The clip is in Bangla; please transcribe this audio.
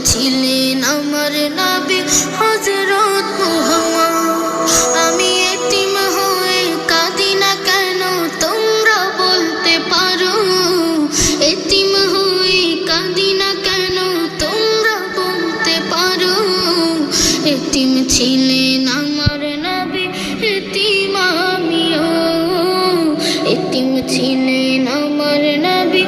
ছিলেন আমার নবী হযরত মুহাম্মদ। আমি এতিম হয়ে কাঁদি না কেন তোমরা বলতে পারো, এতিম হয়ে কাঁদি না কেন তোমরা বলতে পারো। এতিম ছিলেন আমার নবী, এতিম আমিও, এতিম ছিলেন আমার নবী।